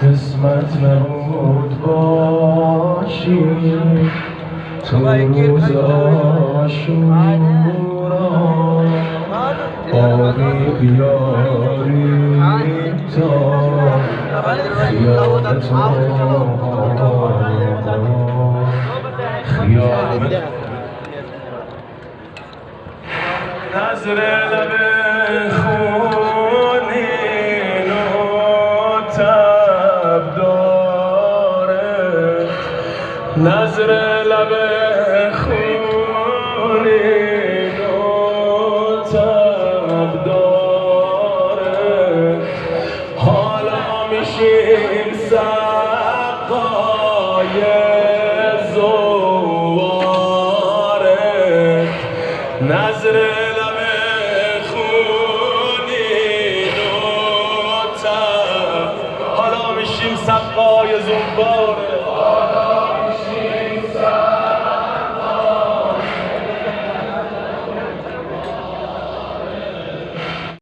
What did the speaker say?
قسمت نبود باشی تو روز عاشورا، آبی بیاری تا خیانت نظر لب خونین و تب داره، نظر لب خونین و تب داره، حالا میشیم سقای زواره، نظر لب خونین و تب، حالا میشیم سقای زواره.